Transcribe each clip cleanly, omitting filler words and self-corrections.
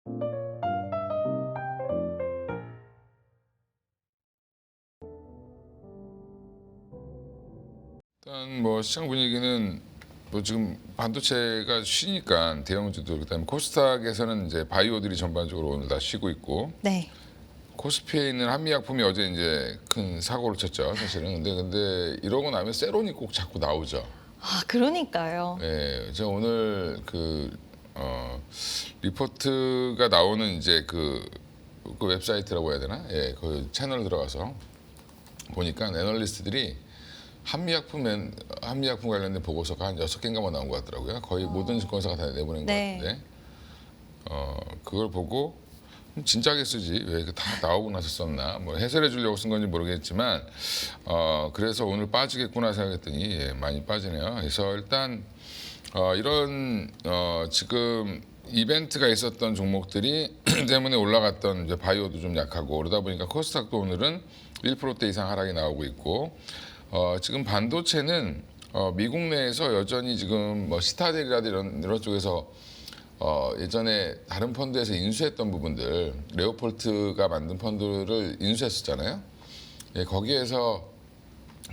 일단 뭐 시장 분위기는 뭐 지금 반도체가 쉬니까 대형주들 그다음에 코스닥에서는 이제 바이오들이 전반적으로 오늘 다 쉬고 있고 네. 코스피에 있는 한미약품이 어제 이제 큰 사고를 쳤죠 사실은. 근데 이러고 나면 세론이 꼭 자꾸 나오죠. 아, 그러니까요. 예, 제가 오늘 리포트가 나오는 이제 그 웹사이트라고 해야 되나? 예, 그 채널 들어가서 보니까 애널리스트들이 한미약품 관련된 보고서가 한 6개인가 뭐 나온 것 같더라고요. 거의 모든 증권사가 다 내보낸 네. 것 같은데 그걸 보고 진작에 쓰지 왜 다 나오고 나서 썼나 뭐 해설해 주려고 쓴 건지 모르겠지만 그래서 오늘 빠지겠구나 생각했더니 예, 많이 빠지네요. 그래서 일단 이런 지금 이벤트가 있었던 종목들이 때문에 올라갔던 이제 바이오도 좀 약하고 그러다 보니까 코스닥도 오늘은 1%대 이상 하락이 나오고 있고 지금 반도체는 미국 내에서 여전히 지금 뭐 시타델이라든지 이런 쪽에서 예전에 다른 펀드에서 인수했던 부분들 레오폴트가 만든 펀드를 인수했었잖아요. 예, 거기에서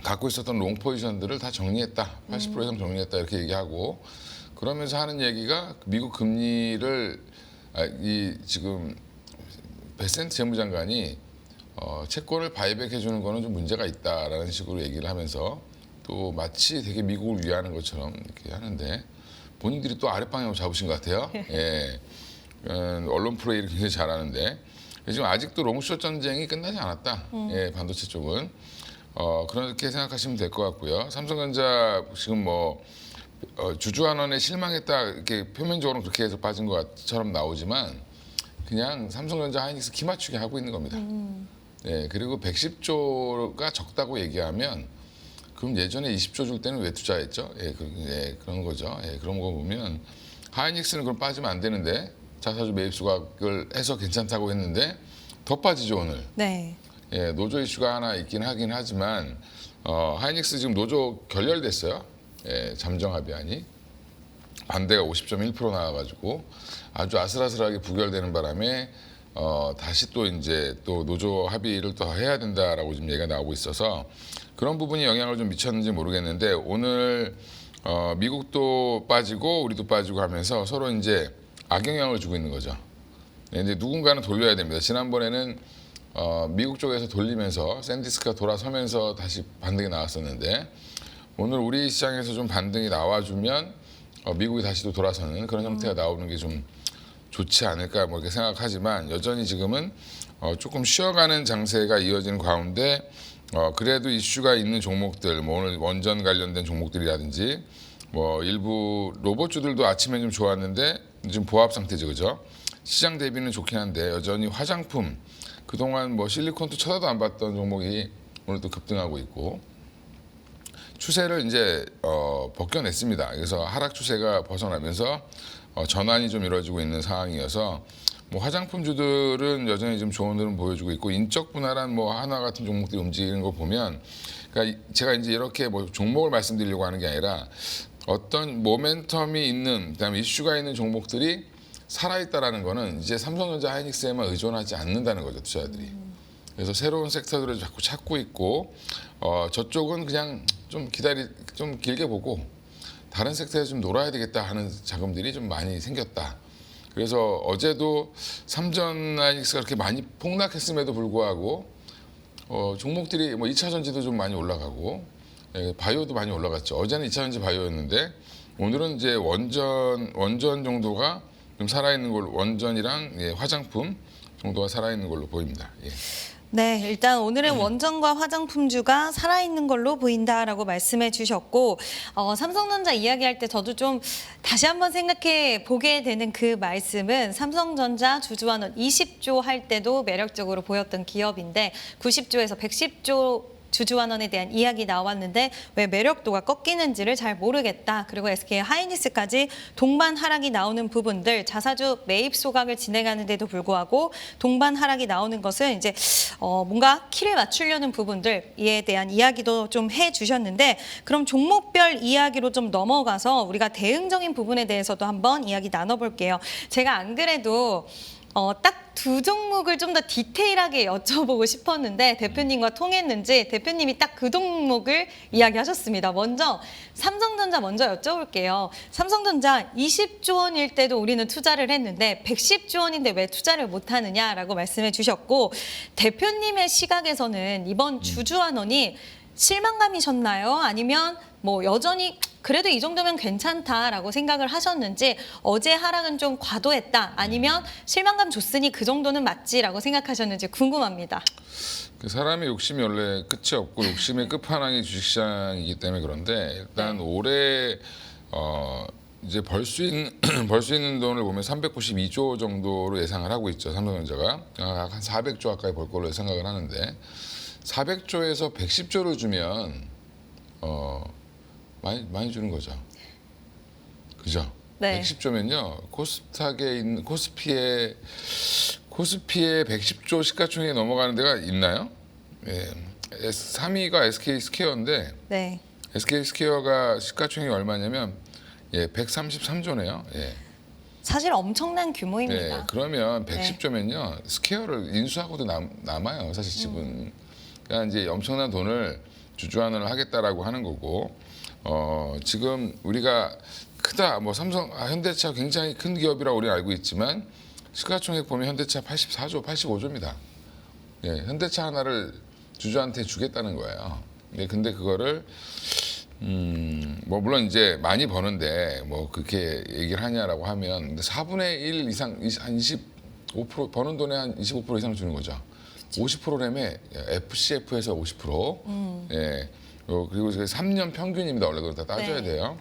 갖고 있었던 롱 포지션들을 다 정리했다. 80% 이상 정리했다 이렇게 얘기하고 그러면서 하는 얘기가 미국 금리를 지금 베센트 재무장관이 채권을 바이백 해주는 거는 좀 문제가 있다라는 식으로 얘기를 하면서 또 마치 되게 미국을 위하는 것처럼 이렇게 하는데 본인들이 또 아랫방향으로 잡으신 것 같아요. 예. 언론 플레이를 굉장히 잘하는데 지금 아직도 롱숏 전쟁이 끝나지 않았다. 예, 반도체 쪽은. 그렇게 생각하시면 될 것 같고요. 삼성전자 지금 뭐 주주환원에 실망했다 이렇게 표면적으로 그렇게 해서 빠진 것처럼 나오지만 그냥 삼성전자 하이닉스 키 맞추기 하고 있는 겁니다. 예, 그리고 110조가 적다고 얘기하면 그럼 예전에 20조 줄 때는 왜 투자했죠? 예, 그런 거죠. 예, 그런 거 보면 하이닉스는 그럼 빠지면 안 되는데 자사주 매입 수각을 해서 괜찮다고 했는데 더 빠지죠 오늘. 네. 예, 노조 이슈가 하나 있긴 하긴 하지만 하이닉스 지금 노조 결렬됐어요. 예, 잠정 합의안이 반대가 50.1% 나와가지고 아주 아슬아슬하게 부결되는 바람에 다시 또 이제 또 노조 합의를 또 해야 된다라고 지금 얘기가 나오고 있어서 그런 부분이 영향을 좀 미쳤는지 모르겠는데 오늘 미국도 빠지고 우리도 빠지고 하면서 서로 이제 악영향을 주고 있는 거죠. 네, 이제 누군가는 돌려야 됩니다. 지난번에는 미국 쪽에서 돌리면서 샌디스크가 돌아서면서 다시 반등이 나왔었는데 오늘 우리 시장에서 좀 반등이 나와주면 미국이 다시 또 돌아서는 그런 형태가 나오는 게 좀 좋지 않을까 뭐 이렇게 생각하지만 여전히 지금은 조금 쉬어가는 장세가 이어지는 가운데 그래도 이슈가 있는 종목들 뭐 오늘 원전 관련된 종목들이라든지 뭐 일부 로봇주들도 아침에 좀 좋았는데 지금 보합 상태죠, 그죠? 시장 대비는 좋긴 한데 여전히 화장품 그동안 뭐 실리콘도 쳐다도 안 봤던 종목이 오늘 또 급등하고 있고 추세를 이제 벗겨냈습니다. 그래서 하락 추세가 벗어나면서 전환이 좀 이루어지고 있는 상황이어서 뭐 화장품주들은 여전히 좀 좋은 흐름 보여주고 있고 인적 분할한 뭐 하나 같은 종목들이 움직이는 거 보면 그러니까 제가 이제 이렇게 뭐 종목을 말씀드리려고 하는 게 아니라 어떤 모멘텀이 있는 그다음에 이슈가 있는 종목들이 살아있다라는 거는 이제 삼성전자 하이닉스에만 의존하지 않는다는 거죠 투자자들이. 그래서 새로운 섹터들을 자꾸 찾고 있고 저쪽은 그냥 좀 길게 보고 다른 섹터에 좀 놀아야 되겠다 하는 자금들이 좀 많이 생겼다. 그래서 어제도 삼전 하이닉스가 그렇게 많이 폭락했음에도 불구하고 종목들이 뭐 2차 전지도 좀 많이 올라가고 바이오도 많이 올라갔죠. 어제는 2차 전지 바이오였는데 오늘은 이제 원전 정도가 좀 살아있는 걸로 원전이랑 화장품 정도가 살아있는 걸로 보입니다. 예. 네, 일단 오늘은 원전과 화장품주가 살아있는 걸로 보인다라고 말씀해 주셨고 삼성전자 이야기할 때 저도 좀 다시 한번 생각해 보게 되는 그 말씀은 삼성전자 주주환원 20조 할 때도 매력적으로 보였던 기업인데 90조에서 110조 주주환원에 대한 이야기 나왔는데 왜 매력도가 꺾이는지를 잘 모르겠다. 그리고 SK 하이닉스까지 동반 하락이 나오는 부분들 자사주 매입 소각을 진행하는 데도 불구하고 동반 하락이 나오는 것은 이제 뭔가 키를 맞추려는 부분들에 대한 이야기도 좀 해주셨는데 그럼 종목별 이야기로 좀 넘어가서 우리가 대응적인 부분에 대해서도 한번 이야기 나눠볼게요. 제가 안 그래도 딱 두 종목을 좀 더 디테일하게 여쭤보고 싶었는데 대표님과 통했는지 대표님이 딱 그 종목을 이야기하셨습니다. 먼저 삼성전자 먼저 여쭤볼게요. 삼성전자 20조 원일 때도 우리는 투자를 했는데 110조 원인데 왜 투자를 못하느냐라고 말씀해 주셨고 대표님의 시각에서는 이번 주주환원이 실망감이셨나요? 아니면 뭐 여전히 그래도 이 정도면 괜찮다라고 생각을 하셨는지 어제 하락은 좀 과도했다 아니면 실망감 줬으니 그 정도는 맞지라고 생각하셨는지 궁금합니다. 그 사람의 욕심이 원래 끝이 없고 욕심의 끝판왕이 주식시장이기 때문에 그런데 일단 올해 이제 벌 수 있는 벌 수 있는 돈을 보면 392조 정도로 예상을 하고 있죠. 삼성전자가 한 400조 가까이 벌 걸로 생각을 하는데 400조에서 110조를 주면 많이 주는 거죠. 그죠? 네. 110조면요. 코스닥에 있는 코스피에 110조 시가총액이 넘어가는 데가 있나요? 예. 3위가 SK 스퀘어인데 네. SK 스퀘어가 시가총액이 얼마냐면 133조네요. 예. 사실 엄청난 네, 규모입니다. 그러면 110조면요 스퀘어를 인수하고도 남아요 사실 지분. 그러니까 이제 엄청난 돈을 주주환원을 하겠다라고 하는 거고 지금 우리가 크다 뭐 삼성, 현대차 굉장히 큰 기업이라고 우리는 알고 있지만 시가총액 보면 현대차 84조, 85조입니다. 예, 현대차 하나를 주주한테 주겠다는 거예요. 예, 근데 그거를 뭐 물론 이제 많이 버는데 뭐 그렇게 얘기를 하냐라고 하면 근데 4분의 1 이상 한 25% 버는 돈의 한 25% 이상 주는 거죠. 50%라며 FCF에서 50%. 예. 그리고 지금 3년 평균입니다. 원래 그걸 다 따져야 네. 돼요.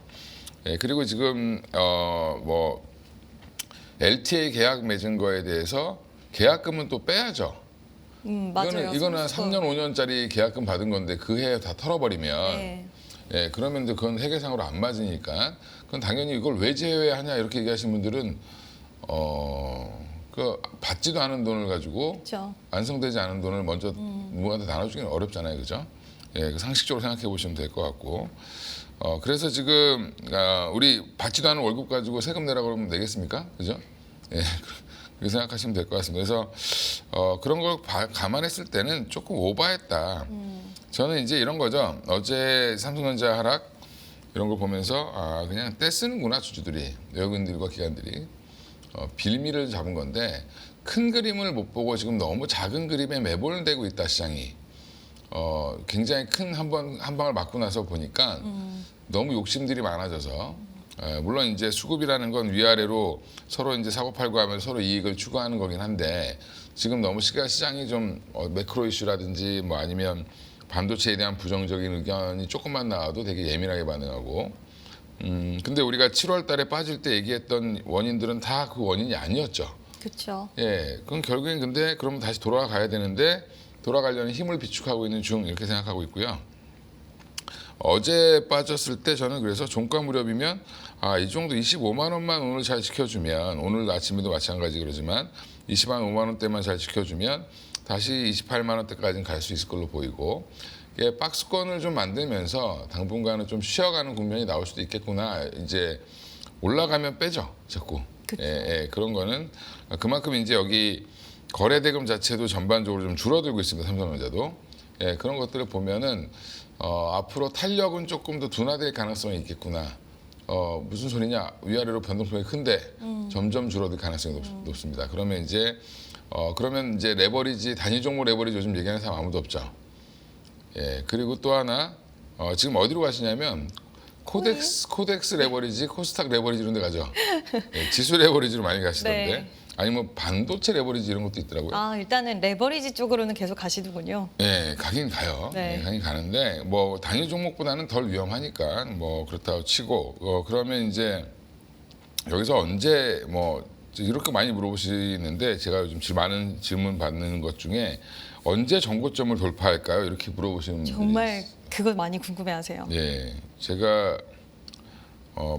예. 그리고 지금 뭐 LTA 계약 맺은 거에 대해서 계약금은 또 빼야죠. 맞아요. 이거는 한 선수도. 3년 5년짜리 계약금 받은 건데 그 해에 다 털어버리면 네. 예, 그러면 이제 그건 회계상으로 안 맞으니까 그건 당연히 이걸 왜 제외하냐 이렇게 얘기하시는 분들은 그 받지도 않은 돈을 가지고 그렇죠. 완성되지 않은 돈을 먼저 누구한테 나눠주기는 어렵잖아요, 그죠? 예, 그 상식적으로 생각해 보시면 될 것 같고 그래서 지금 우리 받지도 않은 월급 가지고 세금 내라고 그러면 내겠습니까, 그죠? 예, 그렇게 생각하시면 될 것 같습니다. 그래서 그런 걸 감안했을 때는 조금 오버했다. 저는 이제 이런 거죠. 어제 삼성전자 하락 이런 걸 보면서 그냥 떼쓰는구나 주주들이 외국인들과 기관들이 빌미를 잡은 건데 큰 그림을 못 보고 지금 너무 작은 그림에 매몰되고 있다 시장이. 굉장히 큰 한 방을 맞고 나서 보니까 너무 욕심들이 많아져서 물론 이제 수급이라는 건 위아래로 서로 이제 사고팔고 하면서 서로 이익을 추구하는 거긴 한데 지금 너무 시장이 좀 매크로 이슈라든지 뭐 아니면 반도체에 대한 부정적인 의견이 조금만 나와도 되게 예민하게 반응하고 근데 우리가 7월 달에 빠질 때 얘기했던 원인들은 다 그 원인이 아니었죠. 그렇죠. 예, 그럼 결국엔 근데 그러면 다시 돌아가야 되는데 돌아가려는 힘을 비축하고 있는 중 이렇게 생각하고 있고요. 어제 빠졌을 때 저는 그래서 종가 무렵이면 이 정도 25만 원만 오늘 잘 지켜주면 오늘 아침에도 마찬가지 그러지만 25만 원대만 잘 지켜주면 다시 28만 원대까지는 갈 수 있을 걸로 보이고 예, 박스권을 좀 만들면서 당분간은 좀 쉬어가는 국면이 나올 수도 있겠구나. 이제 올라가면 빼죠, 자꾸. 그쵸. 예, 그런 거는 그만큼 이제 여기 거래 대금 자체도 전반적으로 좀 줄어들고 있습니다. 삼성전자도. 예, 그런 것들을 보면은 앞으로 탄력은 조금 더 둔화될 가능성이 있겠구나. 무슨 소리냐? 위아래로 변동성이 큰데 점점 줄어들 가능성이 높습니다. 그러면 이제 레버리지 단위 종목 레버리지 요즘 얘기하는 사람 아무도 없죠. 예, 그리고 또 하나 지금 어디로 가시냐면 코덱스 레버리지, 코스닥 레버리지 이런 데 가죠. 예, 지수 레버리지로 많이 가시던데. 네. 아니면 반도체 레버리지 이런 것도 있더라고요. 일단은 레버리지 쪽으로는 계속 가시는군요. 예, 가긴 가요. 네. 예, 가긴 가는데 뭐 단위 종목보다는 덜 위험하니까 뭐 그렇다고 치고 그러면 이제 여기서 언제 뭐 이렇게 많이 물어보시는데 제가 요즘 제일 많은 질문 받는 것 중에 언제 정고점을 돌파할까요? 이렇게 물어보시는 분들이 정말 그거 많이 궁금해하세요. 예, 제가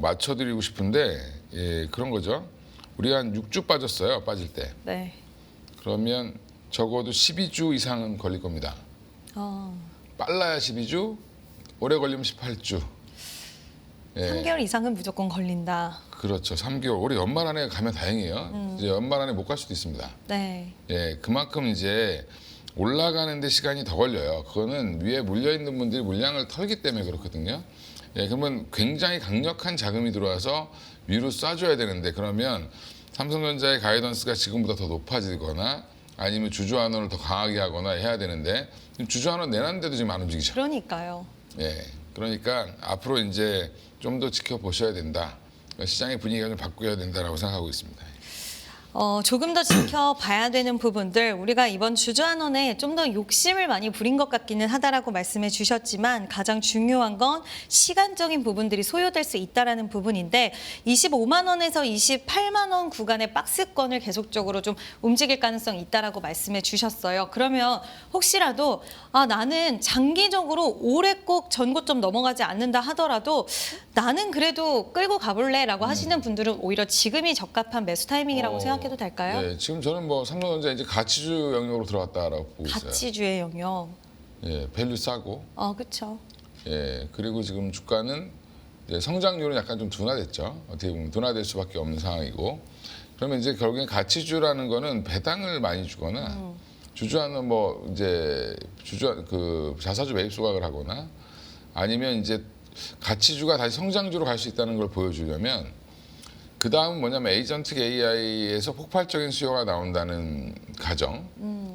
맞춰드리고 싶은데 예, 그런 거죠. 우리 한 6주 빠졌어요. 빠질 때. 네. 그러면 적어도 12주 이상은 걸릴 겁니다. 어, 빨라야 12주, 오래 걸리면 18주. 예. 3개월 이상은 무조건 걸린다. 그렇죠. 3개월. 올해 연말 안에 가면 다행이에요. 이제 연말 안에 못 갈 수도 있습니다. 네. 예, 그만큼 이제 올라가는데 시간이 더 걸려요. 그거는 위에 물려 있는 분들이 물량을 털기 때문에 그렇거든요. 예, 그러면 굉장히 강력한 자금이 들어와서 위로 쏴줘야 되는데 그러면 삼성전자의 가이던스가 지금보다 더 높아지거나 아니면 주주환원을 더 강하게 하거나 해야 되는데 주주환원 내놨는데도 지금 안 움직이죠. 그러니까요. 예, 그러니까 앞으로 이제 좀 더 지켜보셔야 된다. 시장의 분위기가 좀 바뀌어야 된다라고 생각하고 있습니다. 조금 더 지켜봐야 되는 부분들 우리가 이번 주주환원에 좀 더 욕심을 많이 부린 것 같기는 하다라고 말씀해 주셨지만 가장 중요한 건 시간적인 부분들이 소요될 수 있다라는 부분인데 25만 원에서 28만 원 구간의 박스권을 계속적으로 좀 움직일 가능성이 있다라고 말씀해 주셨어요. 그러면 혹시라도 나는 장기적으로 올해 꼭 전고점 넘어가지 않는다 하더라도 나는 그래도 끌고 가볼래라고 하시는 분들은 오히려 지금이 적합한 매수 타이밍이라고 생각해도 될까요? 네, 지금 저는 뭐 삼성전자 이제 가치주 영역으로 들어갔다라고 보고 있어요. 가치주의 영역. 예, 밸류 싸고. 그렇죠. 예, 그리고 지금 주가는 이제 성장률은 약간 좀 둔화됐죠. 어떻게 보면 둔화될 수밖에 없는 상황이고. 그러면 이제 결국엔 가치주라는 거는 배당을 많이 주거나 주주하는 뭐 이제 자사주 매입 소각을 하거나 아니면 이제 가치주가 다시 성장주로 갈 수 있다는 걸 보여주려면 그 다음은 뭐냐면 에이전틱 AI에서 폭발적인 수요가 나온다는 가정,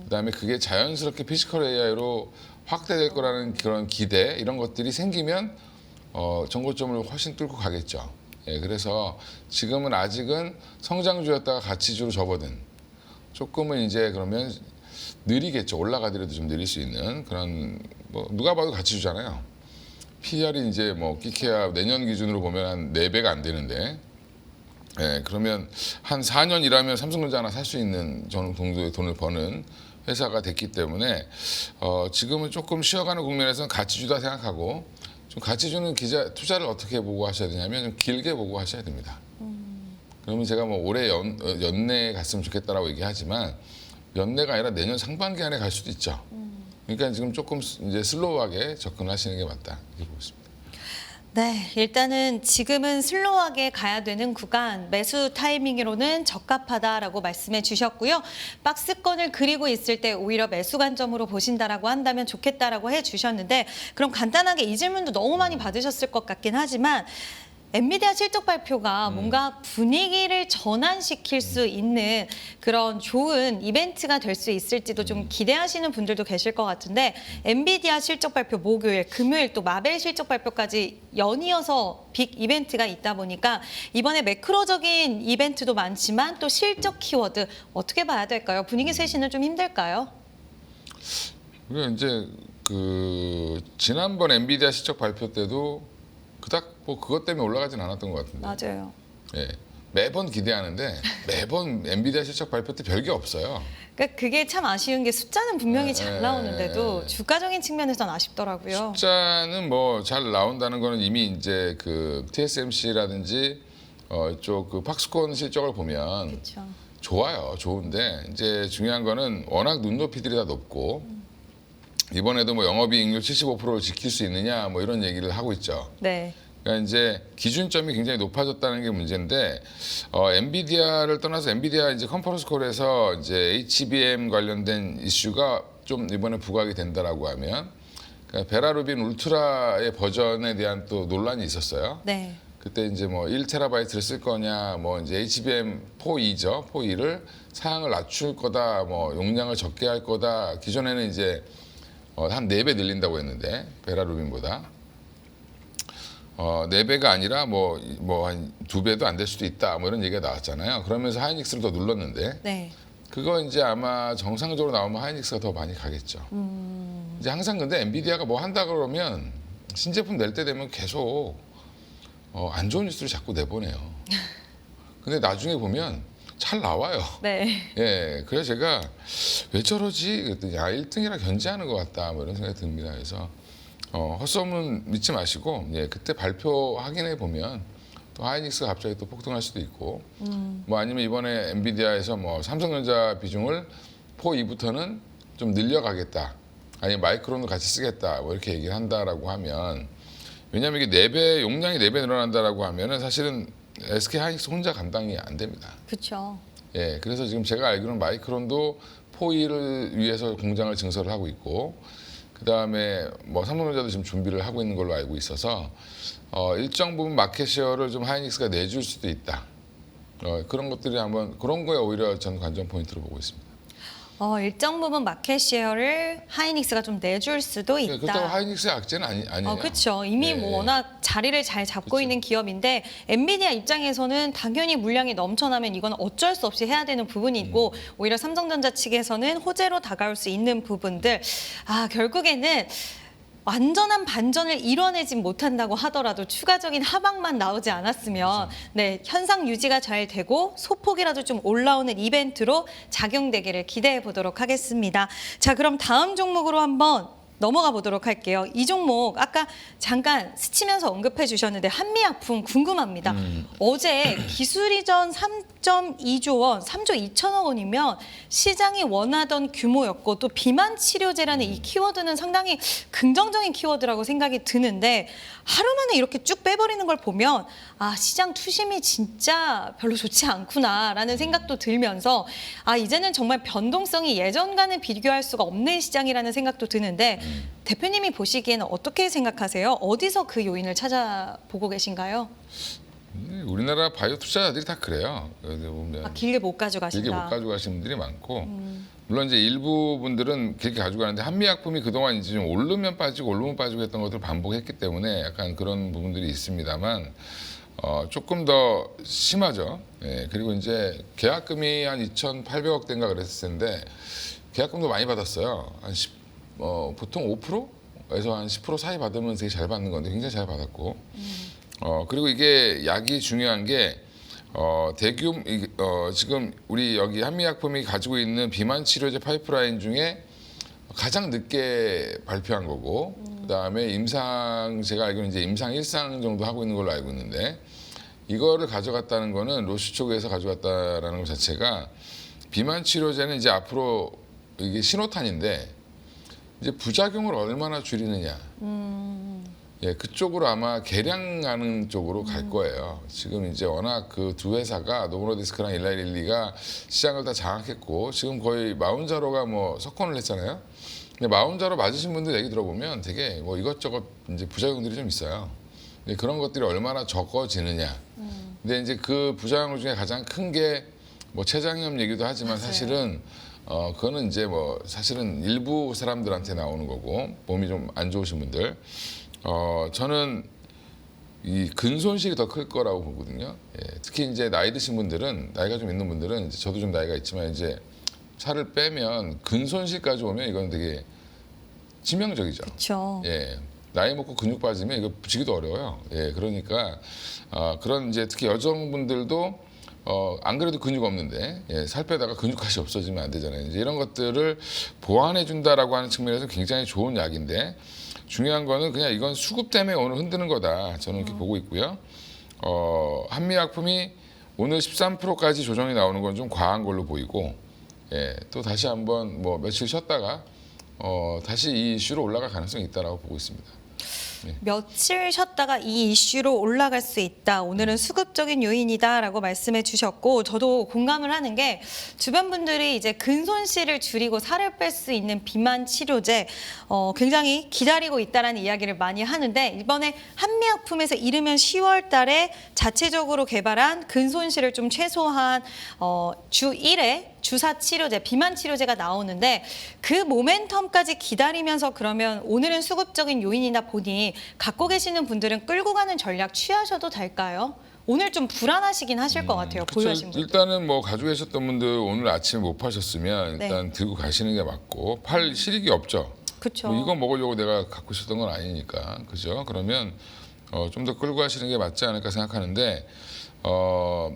그다음에 그게 자연스럽게 피지컬 AI로 확대될 거라는 그런 기대 이런 것들이 생기면 전고점을 훨씬 뚫고 가겠죠. 예, 그래서 지금은 아직은 성장주였다가 가치주로 접어든 조금은 이제 그러면 느리겠죠. 올라가더라도 좀 느릴 수 있는 그런 뭐 누가 봐도 가치주잖아요. PR이 이제 뭐 끼케야 내년 기준으로 보면 한 4배가 안 되는데. 예, 그러면 한 4년 일하면 삼성전자 하나 살 수 있는 정도의 돈을 버는 회사가 됐기 때문에 지금은 조금 쉬어가는 국면에서는 가치주다 생각하고 좀 가치주는 투자를 어떻게 보고 하셔야 되냐면 좀 길게 보고 하셔야 됩니다. 그러면 제가 뭐 올해 연내에 갔으면 좋겠다라고 얘기하지만 연내가 아니라 내년 상반기 안에 갈 수도 있죠. 그러니까 지금 조금 이제 슬로우하게 접근하시는 게 맞다 이렇게 보고 있습니다. 네, 일단은 지금은 슬로우하게 가야 되는 구간 매수 타이밍으로는 적합하다라고 말씀해 주셨고요. 박스권을 그리고 있을 때 오히려 매수 관점으로 보신다라고 한다면 좋겠다라고 해 주셨는데 그럼 간단하게 이 질문도 너무 많이 받으셨을 것 같긴 하지만 엔비디아 실적 발표가 뭔가 분위기를 전환시킬 수 있는 그런 좋은 이벤트가 될 수 있을지도 좀 기대하시는 분들도 계실 것 같은데 엔비디아 실적 발표 목요일, 금요일 또 마벨 실적 발표까지 연이어서 빅 이벤트가 있다 보니까 이번에 매크로적인 이벤트도 많지만 또 실적 키워드 어떻게 봐야 될까요? 분위기 쇄신은 좀 힘들까요? 우리가 이제 지난번 엔비디아 실적 발표 때도 그닥 뭐 그것 때문에 올라가진 않았던 것 같은데. 맞아요. 예, 매번 기대하는데 매번 엔비디아 실적 발표 때 별게 없어요. 그러니까 그게 참 아쉬운 게 숫자는 분명히 잘 나오는데도 네. 주가적인 측면에서는 아쉽더라고요. 숫자는 뭐 잘 나온다는 거는 이미 이제 그 TSMC라든지 이쪽 팍스콘 실적을 보면 그렇죠. 좋아요, 좋은데 이제 중요한 거는 워낙 눈높이들이 다 높고 이번에도 뭐 영업이익률 75%를 지킬 수 있느냐 뭐 이런 얘기를 하고 있죠. 네. 그러니까 이제 기준점이 굉장히 높아졌다는 게 문제인데 엔비디아를 떠나서 엔비디아 이제 컨퍼런스 콜에서 이제 HBM 관련된 이슈가 좀 이번에 부각이 된다라고 하면 그러니까 베라루빈 울트라의 버전에 대한 또 논란이 있었어요. 네. 그때 이제 뭐 1테라바이트를 쓸 거냐, 뭐 이제 HBM4E죠, 4E를 사양을 낮출 거다, 뭐 용량을 적게 할 거다. 기존에는 이제 한 4배 늘린다고 했는데 베라루빈보다 4배가 아니라 뭐 한 2배도 안 될 수도 있다 뭐 이런 얘기가 나왔잖아요. 그러면서 하이닉스를 더 눌렀는데 네. 그거 이제 아마 정상적으로 나오면 하이닉스가 더 많이 가겠죠. 이제 항상 근데 엔비디아가 뭐 한다 그러면 신제품 낼 때 되면 계속 안 좋은 뉴스를 자꾸 내보내요. 근데 나중에 보면 잘 나와요. 네. 예, 그래서 제가 왜 저러지? 그랬더니 1등이라 견제하는 것 같다 뭐 이런 생각이 듭니다. 그래서 헛소문 믿지 마시고 예, 그때 발표 확인해 보면 또 하이닉스가 갑자기 또 폭등할 수도 있고 뭐 아니면 이번에 엔비디아에서 뭐 삼성전자 비중을 4E부터는 좀 늘려가겠다 아니면 마이크론도 같이 쓰겠다 뭐 이렇게 얘기를 한다라고 하면 왜냐하면 이게 4배 용량이 4배 늘어난다라고 하면은 사실은 SK 하이닉스 혼자 감당이 안 됩니다. 그렇죠. 예, 그래서 지금 제가 알기로는 마이크론도 포위를 위해서 공장을 증설을 하고 있고, 그 다음에 뭐 삼성전자도 지금 준비를 하고 있는 걸로 알고 있어서 일정 부분 마켓 쉐어를 좀 하이닉스가 내줄 수도 있다. 그런 것들이 한번 그런 거에 오히려 전 관전 포인트로 보고 있습니다. 일정 부분 마켓 쉐어를 하이닉스가 좀 내줄 수도 있다. 그렇다고 하이닉스의 악재는 아니에요. 그렇죠. 이미 네. 뭐 워낙 자리를 잘 잡고 그쵸. 있는 기업인데 엔비디아 입장에서는 당연히 물량이 넘쳐나면 이건 어쩔 수 없이 해야 되는 부분이 있고 오히려 삼성전자 측에서는 호재로 다가올 수 있는 부분들. 결국에는 완전한 반전을 이뤄내진 못한다고 하더라도 추가적인 하방만 나오지 않았으면 네, 현상 유지가 잘 되고 소폭이라도 좀 올라오는 이벤트로 작용되기를 기대해 보도록 하겠습니다. 자, 그럼 다음 종목으로 한번 넘어가 보도록 할게요. 이 종목 아까 잠깐 스치면서 언급해 주셨는데 한미약품 궁금합니다. 어제 기술이전 3.2조 원, 3조 2천억 원이면 시장이 원하던 규모였고 또 비만 치료제라는 이 키워드는 상당히 긍정적인 키워드라고 생각이 드는데 하루 만에 이렇게 쭉 빼버리는 걸 보면 시장 투심이 진짜 별로 좋지 않구나라는 생각도 들면서 이제는 정말 변동성이 예전과는 비교할 수가 없는 시장이라는 생각도 드는데 대표님이 보시기에는 어떻게 생각하세요? 어디서 그 요인을 찾아보고 계신가요? 우리나라 바이오 투자자들이 다 그래요. 여기 보면 길게 못 가져가신다. 길게 못 가져가시는 분들이 많고 물론 이제 일부 분들은 길게 가져가는데 한미약품이 그동안 이제 좀 오르면 빠지고 오르면 빠지고 했던 것들을 반복했기 때문에 약간 그런 부분들이 있습니다만 조금 더 심하죠. 예, 그리고 이제 계약금이 한 2,800억 대인가 그랬을 텐데 계약금도 많이 받았어요. 한 10, 보통 5%에서 한 10% 사이 받으면 되게 잘 받는 건데 굉장히 잘 받았고 그리고 이게 약이 중요한 게 지금 우리 여기 한미약품이 가지고 있는 비만 치료제 파이프라인 중에 가장 늦게 발표한 거고 그다음에 제가 알기로는 이제 임상 1상 정도 하고 있는 걸로 알고 있는데 이거를 가져갔다는 거는 로시 쪽에서 가져갔다라는 것 자체가 비만 치료제는 이제 앞으로 이게 신호탄인데 이제 부작용을 얼마나 줄이느냐. 예, 그쪽으로 아마 개량하는 쪽으로 갈 거예요. 지금 이제 워낙 그 두 회사가 노보노디스크랑 일라이릴리가 시장을 다 장악했고 지금 거의 마운자로가 뭐 석권을 했잖아요. 근데 마운자로 맞으신 분들 얘기 들어보면 되게 뭐 이것저것 이제 부작용들이 좀 있어요. 근데 그런 것들이 얼마나 적어지느냐. 근데 이제 그 부작용 중에 가장 큰 게 뭐 췌장염 얘기도 하지만 사실은 그거는 이제 뭐 사실은 일부 사람들한테 나오는 거고 몸이 좀 안 좋으신 분들. 저는 이 근손실이 더 클 거라고 보거든요. 예, 특히 이제 나이 드신 분들은 나이가 좀 있는 분들은 이제 저도 좀 나이가 있지만 이제 살을 빼면 근손실까지 오면 이건 되게 치명적이죠. 그렇죠. 예, 나이 먹고 근육 빠지면 이거 붙이기도 어려워요. 예, 그러니까 그런 이제 특히 여성분들도 안 그래도 근육 없는데 살 빼다가 근육까지 없어지면 안 되잖아요. 이제 이런 것들을 보완해 준다라고 하는 측면에서 굉장히 좋은 약인데. 중요한 거는 그냥 이건 수급 때문에 오늘 흔드는 거다. 저는 이렇게 보고 있고요. 한미약품이 오늘 13%까지 조정이 나오는 건 좀 과한 걸로 보이고, 또 다시 한번 뭐 며칠 쉬었다가 다시 이 이슈로 올라갈 가능성이 있다라고 보고 있습니다. 며칠 쉬었다가 이 이슈로 올라갈 수 있다. 오늘은 수급적인 요인이다라고 말씀해 주셨고 저도 공감을 하는 게 주변 분들이 이제 근손실을 줄이고 살을 뺄 수 있는 비만 치료제 굉장히 기다리고 있다라는 이야기를 많이 하는데 이번에 한미약품에서 이르면 10월 달에 자체적으로 개발한 근손실을 좀 최소한 주 1회 주사 치료제, 비만 치료제가 나오는데 그 모멘텀까지 기다리면서 그러면 오늘은 수급적인 요인이다 보니 갖고 계시는 분들은 끌고 가는 전략 취하셔도 될까요? 오늘 좀 불안하시긴 하실 것 같아요. 보유하신 분들. 일단은 뭐 가지고 계셨던 분들 오늘 아침에 못 파셨으면 일단 들고 가시는 게 맞고 팔 실익이 없죠. 그렇죠. 뭐 이거 먹으려고 내가 갖고 있었던 건 아니니까. 그죠? 그러면 좀 더 끌고 가시는 게 맞지 않을까 생각하는데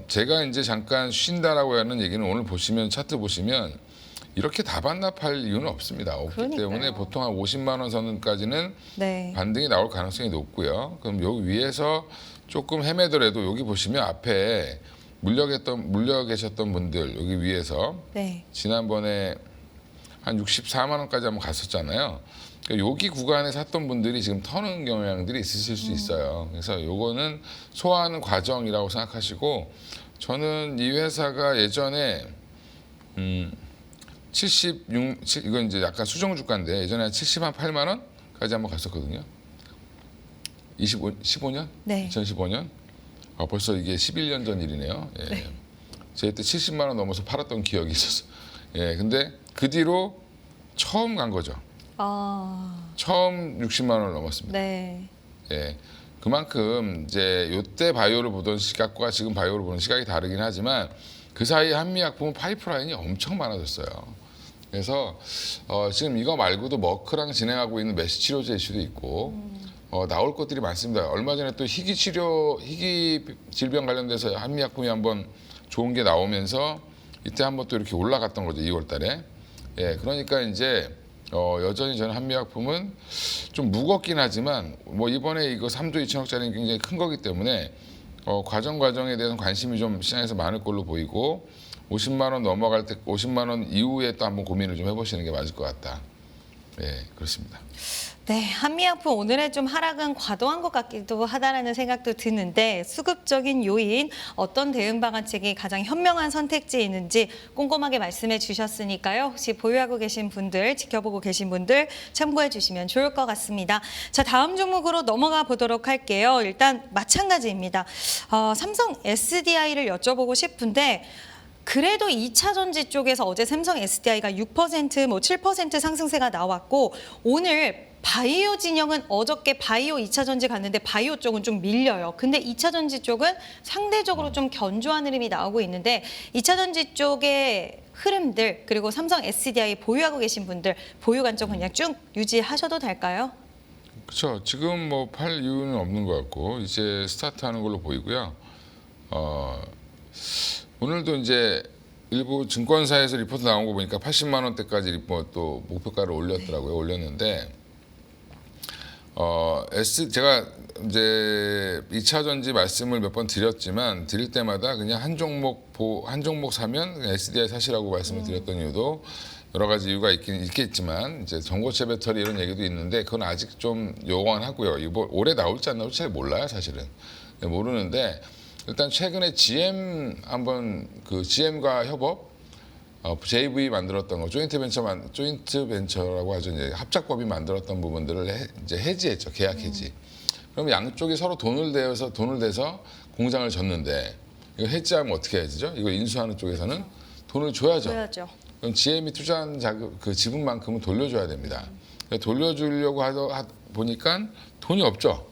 제가 이제 잠깐 쉰다라고 하는 얘기는 오늘 보시면 차트 보시면 이렇게 다 반납할 이유는 없습니다. 없기 그러니까요. 때문에 보통 한 50만 원 선까지는 네. 반등이 나올 가능성이 높고요. 그럼 여기 위에서 조금 헤매더라도 여기 보시면 앞에 물려 계셨던 분들 여기 위에서 네. 지난번에 한 64만 원까지 한번 갔었잖아요. 그러니까 여기 구간에 샀던 분들이 지금 터는 경향들이 있으실 수 있어요. 그래서 요거는 소화하는 과정이라고 생각하시고, 저는 이 회사가 예전에 이건 이제 약간 수정 주가인데 예전에 한 70만 8만 원까지 한번 갔었거든요. 15년? 네. 2015년? 벌써 이게 11년 전 일이네요. 예. 네. 제가 그때 70만 원 넘어서 팔았던 기억이 있었어. 예, 근데 그 뒤로 처음 간 거죠. 처음 60만 원을 넘었습니다. 네. 예, 그만큼 이제 요때 바이오를 보던 시각과 지금 바이오를 보는 시각이 다르긴 하지만 그 사이 한미약품은 파이프라인이 엄청 많아졌어요. 그래서 지금 이거 말고도 머크랑 진행하고 있는 메시 치료제 이슈도 있고 나올 것들이 많습니다. 얼마 전에 또 희귀 질병 관련돼서 한미약품이 한번 좋은 게 나오면서 이때 한번 또 이렇게 올라갔던 거죠. 2월 달에. 예, 그러니까 이제 여전히 저는 한미약품은 좀 무겁긴 하지만 뭐 이번에 이거 3조 2천억짜리는 굉장히 큰 거기 때문에 과정에 대해서 관심이 좀 시장에서 많을 걸로 보이고 50만 원 넘어갈 때 50만 원 이후에 또 한번 고민을 좀 해보시는 게 맞을 것 같다. 예, 그렇습니다. 네, 한미약품 오늘의 좀 하락은 과도한 것 같기도 하다라는 생각도 드는데 수급적인 요인, 어떤 대응 방안책이 가장 현명한 선택지이는지 꼼꼼하게 말씀해 주셨으니까요. 혹시 보유하고 계신 분들, 지켜보고 계신 분들 참고해 주시면 좋을 것 같습니다. 자, 다음 종목으로 넘어가 보도록 할게요. 일단 마찬가지입니다. 삼성 SDI를 여쭤보고 싶은데 그래도 2차 전지 쪽에서 어제 삼성 SDI가 6%, 뭐 7% 상승세가 나왔고 오늘 바이오 진영은 어저께 바이오 2차 전지 갔는데 바이오 쪽은 좀 밀려요. 근데 2차 전지 쪽은 상대적으로 좀 견조한 흐름이 나오고 있는데 2차 전지 쪽의 흐름들 그리고 삼성 SDI 보유하고 계신 분들 보유 관점 그냥 쭉 유지하셔도 될까요? 그렇죠. 지금 뭐 팔 이유는 없는 것 같고 이제 스타트하는 걸로 보이고요. 오늘도 이제 일부 증권사에서 리포트 나온 거 보니까 80만 원대까지 또 목표가를 올렸더라고요. 올렸는데 제가 이제 2차 전지 말씀을 몇 번 드렸지만 드릴 때마다 그냥 한 종목 사면 그냥 SDI 사시라고 말씀을 드렸던 이유도 여러 가지 이유가 있겠지만 이제 전고체 배터리 이런 얘기도 있는데 그건 아직 좀 요원하고요. 이거 올해 나올지 안 나올지 잘 몰라요, 사실은. 모르는데 일단 최근에 GM 그 GM과 협업 JV 만들었던 거 조인트 벤처라고 하죠. 이제 합작법이 만들었던 부분들을 이제 해지했죠. 계약 해지. 그럼 양쪽이 서로 돈을 대서 공장을 졌는데 이거 해지하면 어떻게 해야 되죠? 이거 인수하는 쪽에서는 돈을 줘야죠. 그럼 GM이 투자한 그 지분만큼은 돌려줘야 됩니다. 돌려주려고 보니까 돈이 없죠.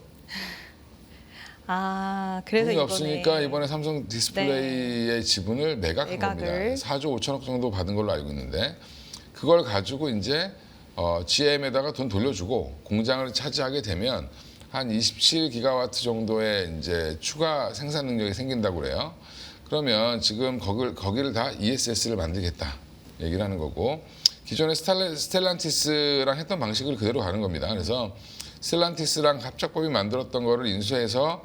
그래서 돈이 없으니까 이번에 삼성 디스플레이의 지분을 매각한 겁니다. 매각을. 4조 5천억 정도 받은 걸로 알고 있는데 그걸 가지고 이제 GM에다가 돈 돌려주고 공장을 차지하게 되면 한 27기가와트 정도의 이제 추가 생산 능력이 생긴다고 그래요. 그러면 지금 거기를 다 ESS를 만들겠다 얘기를 하는 거고 기존에 스텔란티스랑 했던 방식을 그대로 가는 겁니다. 그래서 스텔란티스랑 합작법이 만들었던 거를 인수해서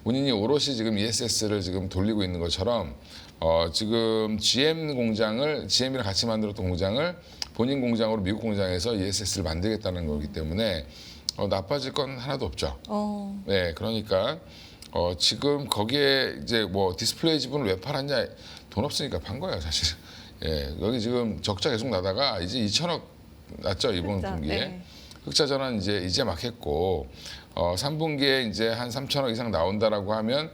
본인이 오롯이 지금 ESS를 지금 돌리고 있는 것처럼 지금 GM이랑 같이 만들었던 공장을 본인 공장으로 미국 공장에서 ESS를 만들겠다는 거기 때문에 나빠질 건 하나도 없죠. 네, 그러니까 지금 거기에 이제 뭐 디스플레이 지분을 왜 팔았냐 돈 없으니까 판 거예요, 사실. 예, 여기 지금 적자 계속 나다가 이제 2천억 났죠 이번 분기에. 네. 흑자 전환 이제 막 했고 3분기에 이제 한 3천억 이상 나온다라고 하면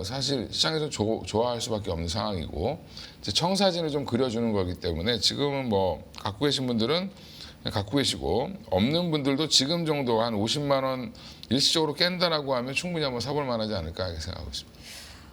사실 시장에서 좋아할 수밖에 없는 상황이고 이제 청사진을 좀 그려주는 거기 때문에 지금은 뭐 갖고 계신 분들은 갖고 계시고 없는 분들도 지금 정도 한 50만 원 일시적으로 깬다라고 하면 충분히 한번 사볼 만하지 않을까 이렇게 생각하고 있습니다.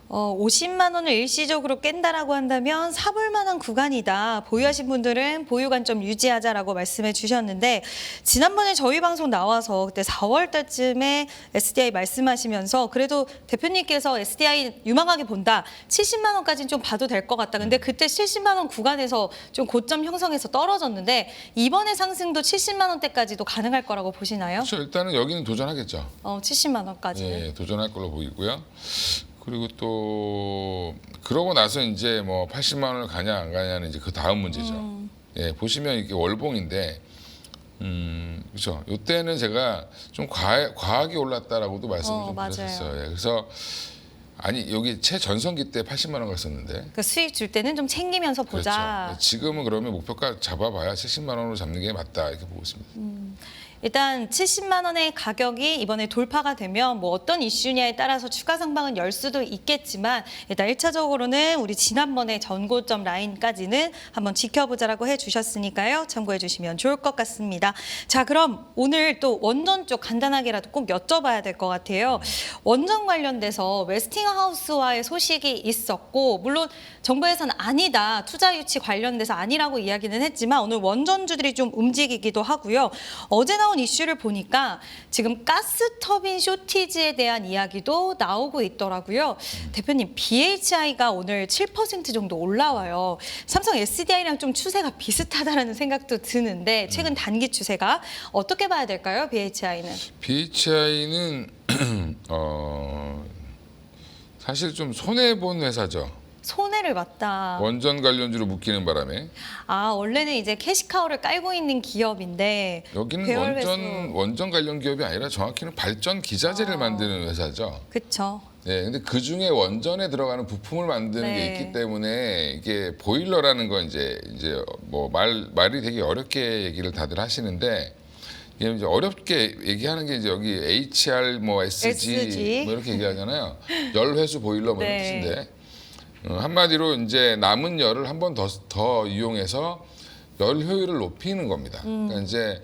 50만 원을 일시적으로 깬다라고 한다면 사볼 만한 구간이다. 보유하신 분들은 보유 관점 유지하자라고 말씀해 주셨는데 지난번에 저희 방송 나와서 그때 4월 달쯤에 SDI 말씀하시면서 그래도 대표님께서 SDI 유망하게 본다. 70만 원까지는 좀 봐도 될 것 같다. 근데 그때 70만 원 구간에서 좀 고점 형성해서 떨어졌는데 이번에 상승도 70만 원대까지도 가능할 거라고 보시나요? 그렇죠. 일단은 여기는 도전하겠죠. 70만 원까지는. 예, 도전할 걸로 보이고요. 그리고 또 그러고 나서 이제 뭐 80만 원을 가냐 안 가냐는 이제 그 다음 문제죠. 예, 보시면 이게 월봉인데 그렇죠. 이때는 제가 좀 과하게 올랐다라고도 말씀을 좀 맞아요. 드렸었어요. 예, 그래서 아니 여기 최전성기 때 80만 원 갔었는데 그 수익 줄 때는 좀 챙기면서 보자. 그렇죠. 지금은 그러면 목표가 잡아봐야 70만 원으로 잡는 게 맞다 이렇게 보고 있습니다. 일단 70만 원의 가격이 이번에 돌파가 되면 뭐 어떤 이슈냐에 따라서 추가 상방은 열 수도 있겠지만 일단 1차적으로는 우리 지난번에 전고점 라인까지는 한번 지켜보자라고 해주셨으니까요. 참고해 주시면 좋을 것 같습니다. 자, 그럼 오늘 또 원전 쪽 간단하게라도 꼭 여쭤봐야 될 것 같아요. 원전 관련돼서 웨스팅하우스와의 소식이 있었고 물론 정부에서는 아니다. 투자 유치 관련돼서 아니라고 이야기는 했지만 오늘 원전주들이 좀 움직이기도 하고요. 어제 나온 이슈를 보니까 지금 가스터빈 쇼티지에 대한 이야기도 나오고 있더라고요. 대표님, BHI가 오늘 7% 정도 올라와요. 삼성 SDI랑 좀 추세가 비슷하다는 생각도 드는데 최근 단기 추세가 어떻게 봐야 될까요? BHI는? BHI는 사실 좀 손해 본 회사죠. 손해를 봤다. 원전 관련주로 묶이는 바람에 아, 원래는 이제 캐시카우를 깔고 있는 기업인데 여기는 배열 원전 관련 기업이 아니라 정확히는 발전 기자재를 만드는 회사죠. 그렇죠. 네, 근데 그 중에 원전에 들어가는 부품을 만드는 게 네. 있기 때문에 이게 보일러라는 건 이제 뭐 말이 되게 어렵게 얘기를 다들 하시는데 이게 이제 어렵게 얘기하는 게 이제 여기 HR 뭐 SG 뭐 이렇게 얘기하잖아요. 열회수 보일러 뭐 이런 네. 뜻인데 한마디로 이제 남은 열을 한 번 더 이용해서 열 효율을 높이는 겁니다. 그러니까 이제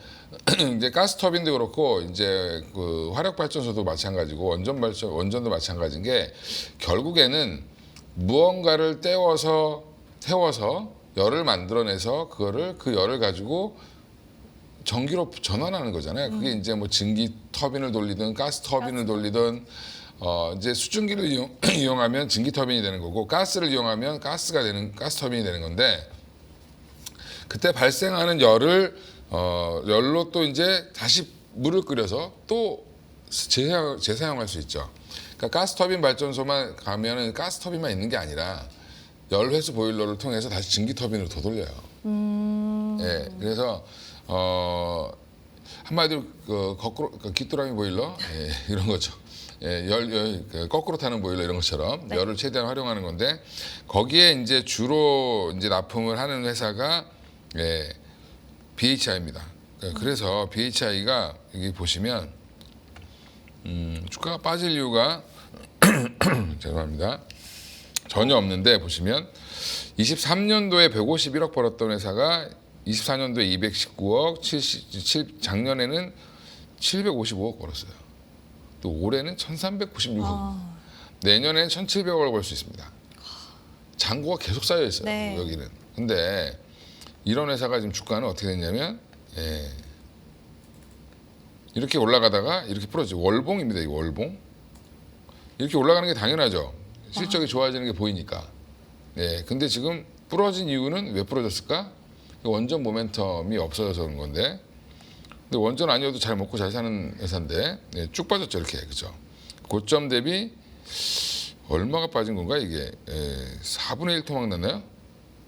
가스터빈도 그렇고 이제 그 화력 발전소도 마찬가지고 원전도 마찬가지인 게 결국에는 무언가를 태워서 열을 만들어내서 그 열을 가지고 전기로 전환하는 거잖아요. 그게 이제 뭐 증기 터빈을 돌리든 가스 터빈을 돌리든 이제 수증기를 이용하면 증기 터빈이 되는 거고 가스를 이용하면 가스 터빈이 되는 건데 그때 발생하는 열로 또 이제 다시 물을 끓여서 또 재사용할 수 있죠. 그러니까 가스 터빈 발전소만 가면은 가스 터빈만 있는 게 아니라 열회수 보일러를 통해서 다시 증기 터빈으로 더 돌려요. 예, 그래서 한마디로 거꾸로 귀뚜라미 보일러 이런 거죠. 예, 거꾸로 타는 보일러 이런 것처럼 네. 열을 최대한 활용하는 건데 거기에 이제 주로 이제 납품을 하는 회사가 BHI입니다. 그래서 BHI가 여기 보시면 주가가 빠질 이유가 죄송합니다. 전혀 없는데 보시면 23년도에 151억 벌었던 회사가 24년도에 219억, 작년에는 755억 벌었어요. 또 올해는 1,396억. 내년에는 1,700억을 벌 수 있습니다. 잔고가 계속 쌓여 있어요. 네. 여기는. 근데 이런 회사가 지금 주가는 어떻게 됐냐면 이렇게 올라가다가 이렇게 부러지죠. 월봉입니다. 이 월봉. 이렇게 올라가는 게 당연하죠. 실적이 좋아지는 게 보이니까. 근데 지금 부러진 이유는 왜 부러졌을까? 원전 모멘텀이 없어져서 그런 건데. 근데 원전 아니어도 잘 먹고 잘 사는 회사인데 쭉 빠졌죠. 이렇게. 그죠? 고점 대비 얼마가 빠진 건가 이게? 4분의 1 토막 났나요?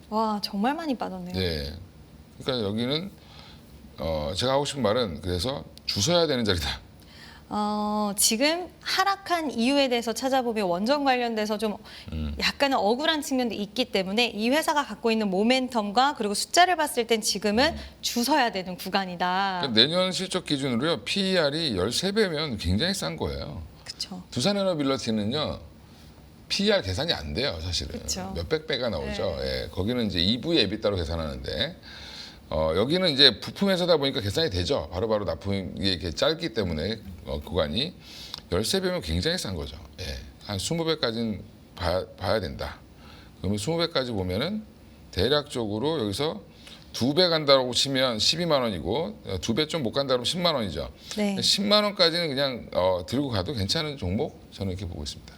와, 정말 많이 빠졌네요. 네. 그러니까 여기는 제가 하고 싶은 말은 그래서 주셔야 되는 자리다. 지금 하락한 이유에 대해서 찾아보면 원전 관련돼서 좀 약간은 억울한 측면도 있기 때문에 이 회사가 갖고 있는 모멘텀과 그리고 숫자를 봤을 땐 지금은 주서야 되는 구간이다. 그러니까 내년 실적 기준으로요. PER이 13배면 굉장히 싼 거예요. 그렇죠. 두산에너빌리티는요. PER 계산이 안 돼요, 사실은. 그쵸. 몇백 배가 나오죠. 거기는 이제 EV 에비타로 계산하는데 여기는 이제 부품 회사다 보니까 계산이 되죠. 바로바로 납품이 이렇게 짧기 때문에 구간이 13배면 굉장히 싼 거죠. 한 20배까지는 봐야 된다. 그러면 20배까지 보면은 대략적으로 여기서 2배 간다고 치면 12만 원이고 2배 좀 못 간다 그러면 10만 원이죠. 네. 10만 원까지는 그냥 들고 가도 괜찮은 종목 저는 이렇게 보고 있습니다.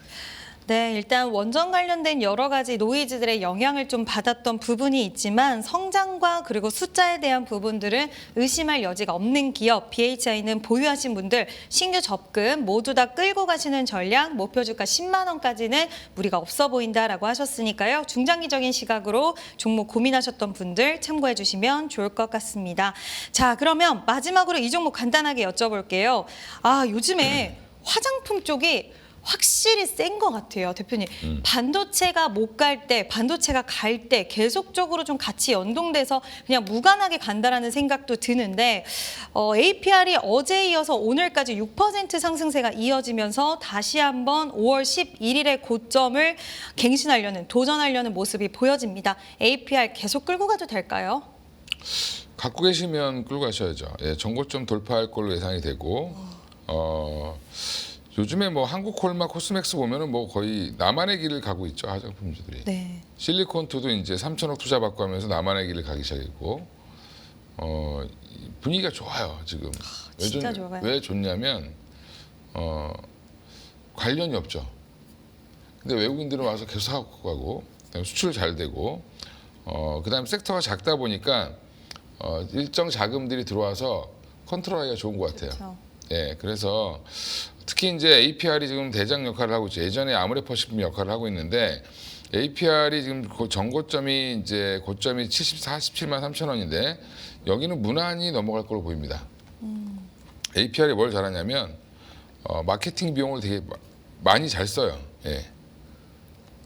네, 일단 원전 관련된 여러 가지 노이즈들의 영향을 좀 받았던 부분이 있지만 성장과 그리고 숫자에 대한 부분들은 의심할 여지가 없는 기업, BHI는 보유하신 분들 신규 접근 모두 다 끌고 가시는 전략, 목표 주가 10만 원까지는 무리가 없어 보인다라고 하셨으니까요. 중장기적인 시각으로 종목 고민하셨던 분들 참고해 주시면 좋을 것 같습니다. 자, 그러면 마지막으로 이 종목 간단하게 여쭤볼게요. 아, 요즘에 화장품 쪽이 확실히 센 것 같아요, 대표님. 반도체가 못 갈 때, 반도체가 갈 때 계속적으로 좀 같이 연동돼서 그냥 무관하게 간다라는 생각도 드는데 APR이 어제에 이어서 오늘까지 6% 상승세가 이어지면서 다시 한번 5월 11일의 고점을 갱신하려는, 도전하려는 모습이 보여집니다. APR 계속 끌고 가도 될까요? 갖고 계시면 끌고 가셔야죠. 예, 정고점 돌파할 걸로 예상이 되고 요즘에 뭐 한국콜마, 코스맥스 보면은 뭐 거의 나만의 길을 가고 있죠, 화장품주들이. 네. 실리콘투도 이제 3천억 투자 받고 하면서 나만의 길을 가기 시작했고 분위기가 좋아요 지금. 진짜 좋아요. 왜 좋냐면 관련이 없죠. 근데 외국인들은 와서 계속 사갖고 가고 그다음에 수출 잘 되고 그다음에 섹터가 작다 보니까 일정 자금들이 들어와서 컨트롤하기가 좋은 것 같아요. 그렇죠. 예, 그래서 특히 이제 APR이 지금 대장 역할을 하고 있죠. 예전에 아모레퍼시품 역할을 하고 있는데 APR이 지금 전고점이 이제 고점이 47만 3천 원인데 여기는 무난히 넘어갈 걸로 보입니다. APR이 뭘 잘하냐면 마케팅 비용을 되게 많이 잘 써요. 예.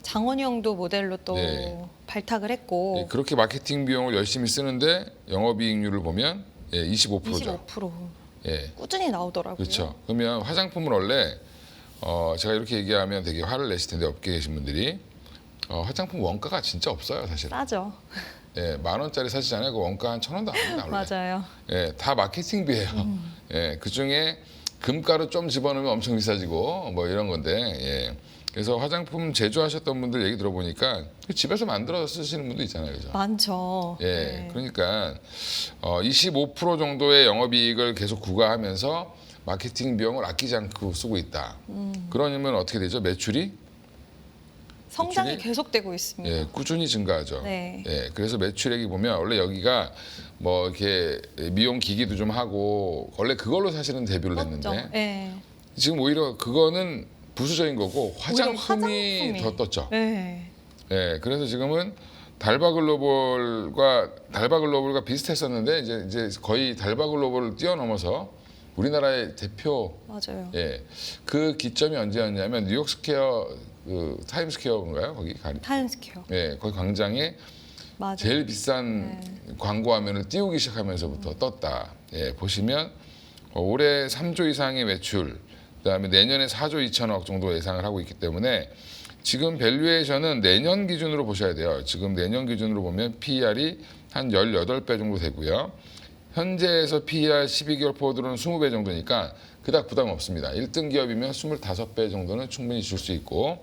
장원영도 모델로 또 네. 발탁을 했고 예, 그렇게 마케팅 비용을 열심히 쓰는데 영업이익률을 보면 25%죠. 25% 예. 꾸준히 나오더라고요. 그렇죠. 그러면 화장품은 원래 제가 이렇게 얘기하면 되게 화를 내실 텐데 업계에 계신 분들이 화장품 원가가 진짜 없어요, 사실. 싸죠. 예, 10,000원짜리 사시잖아요. 그 원가 한 1,000원도 안 합니다. 원래. 맞아요. 예, 다 마케팅비예요. 예, 그 중에 금가루 좀 집어넣으면 엄청 비싸지고 뭐 이런 건데. 예. 그래서 화장품 제조하셨던 분들 얘기 들어보니까 집에서 만들어 쓰시는 분도 있잖아요, 그죠? 많죠. 예, 네. 그러니까 25% 정도의 영업이익을 계속 구가하면서 마케팅 비용을 아끼지 않고 쓰고 있다. 그러면 어떻게 되죠? 매출이 성장이 매출이? 계속되고 있습니다. 예, 꾸준히 증가하죠. 네. 예, 그래서 매출액이 보면 원래 여기가 뭐 이렇게 미용 기기도 좀 하고 원래 그걸로 사실은 데뷔를 떴죠. 했는데 네. 지금 오히려 그거는 부수적인 거고 화장품이 화장품이. 더 떴죠. 네. 예, 그래서 지금은 달바글로벌과 비슷했었는데 이제 거의 달바글로벌을 뛰어넘어서 우리나라의 대표 맞아요. 예, 그 기점이 언제였냐면 뉴욕 스퀘어 그 타임스퀘어인가요? 거기 타임스퀘어. 예, 거기 광장에 맞아요. 제일 비싼 광고 화면을 띄우기 시작하면서부터 떴다. 예, 보시면 올해 3조 이상의 매출, 그다음에 내년에 4조 2천억 정도 예상을 하고 있기 때문에 지금 밸류에이션은 내년 기준으로 보셔야 돼요. 지금 내년 기준으로 보면 PER이 한 18배 정도 되고요. 현재에서 PER 12개월 포워드로는 20배 정도니까 그닥 부담 없습니다. 1등 기업이면 25배 정도는 충분히 줄 수 있고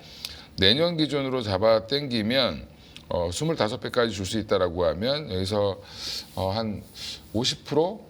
내년 기준으로 잡아 당기면 25배까지 줄 수 있다라고 하면 여기서 한 50%,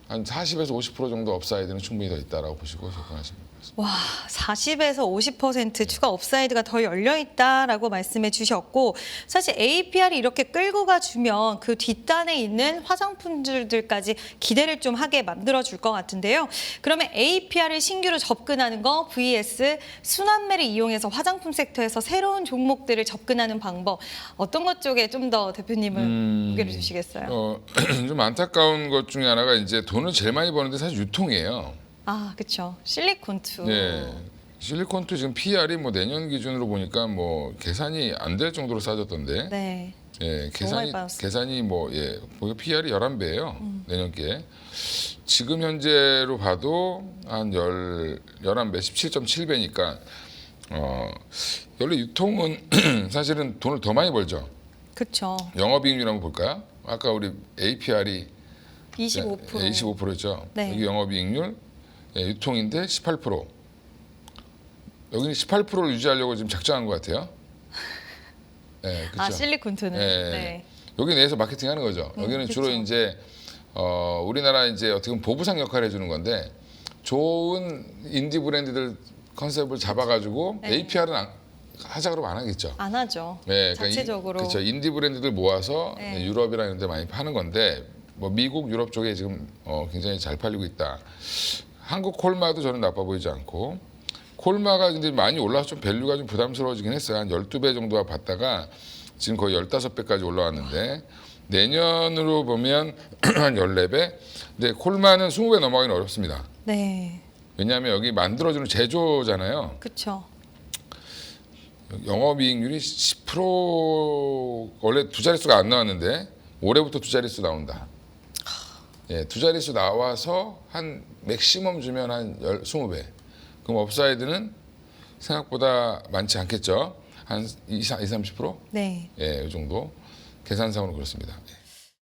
한 40에서 50% 정도 업사이드는 충분히 더 있다라고 보시고 접근하시면 됩니다. 와, 40에서 50% 추가 업사이드가 더 열려 있다라고 말씀해 주셨고 사실 APR이 이렇게 끌고 가주면 그 뒷단에 있는 화장품들까지 기대를 좀 하게 만들어 줄 것 같은데요. 그러면 APR을 신규로 접근하는 거 vs 순환매를 이용해서 화장품 섹터에서 새로운 종목들을 접근하는 방법 어떤 것 쪽에 좀 더 대표님은 무게를 주시겠어요? 좀 안타까운 것 중에 하나가 이제 돈을 제일 많이 버는데 사실 유통이에요. 아, 그렇죠. 실리콘투. 네. 실리콘투 지금 PR이 뭐 내년 기준으로 보니까 뭐 계산이 안 될 정도로 싸졌던데. 네. 예, 많이 빠졌어요. 계산이 뭐 예, 보니까 PR이 11배예요. 내년께. 지금 현재로 봐도 한 11배, 17.7배니까 원래 유통은 사실은 돈을 더 많이 벌죠. 그렇죠. 영업이익률 한번 볼까요? 아까 우리 APR이 25%. 25%였죠. 네. 여기 영업이익률 유통인데 18%. 여기는 18%를 유지하려고 지금 작정한 것 같아요. 네, 그렇죠. 아, 실리콘투는. 네. 네. 여기 내에서 마케팅하는 거죠. 여기는 주로 그쵸. 이제 우리나라 이제 어떻게 보면 보부상 역할을 해주는 건데 좋은 인디 브랜드들 컨셉을 잡아가지고 네. APR은 하자 그러면 안 하겠죠. 안 하죠. 네, 자체적으로. 그렇죠. 인디 브랜드들 모아서 네. 유럽이나 이런 데 많이 파는 건데 뭐 미국, 유럽 쪽에 지금 굉장히 잘 팔리고 있다. 한국 콜마도 저는 나빠 보이지 않고 콜마가 근데 많이 올라서 좀 밸류가 좀 부담스러워지긴 했어요. 한 12배 정도가 받다가 지금 거의 15배까지 올라왔는데 내년으로 보면 한 14배? 근데 콜마는 20배 넘어가기는 어렵습니다. 네. 왜냐하면 여기 만들어주는 제조잖아요. 그렇죠. 영업이익률이 10% 원래 두 자릿수가 안 나왔는데 올해부터 두 자릿수 나온다. 예, 두 자릿수 나와서 한 맥시멈 주면 한 20배. 그럼 업사이드는 생각보다 많지 않겠죠. 한 20, 30%? 네. 예, 이 정도. 계산상으로 그렇습니다. 예.